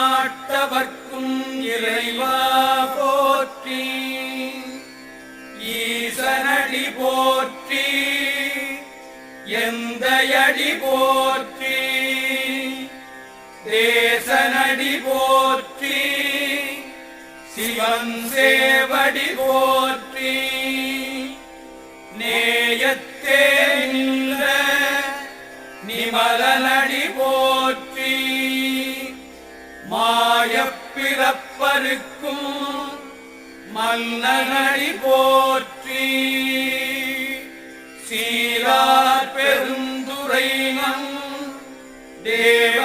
எந்நாட்டவர்க்கும் இறைவா போற்றி. ஈசனடி போற்றி, எந்தையடி போற்றி, தேசனடி போற்றி, சிவன் சேவடி போற்றி. நேயத்தே நின்ற நிமலனடி போற்றி. மாயப்பிறப்பருக்கும் மன்னனடி போற்றி. சீரார் பெருந்துரை நம் தேவ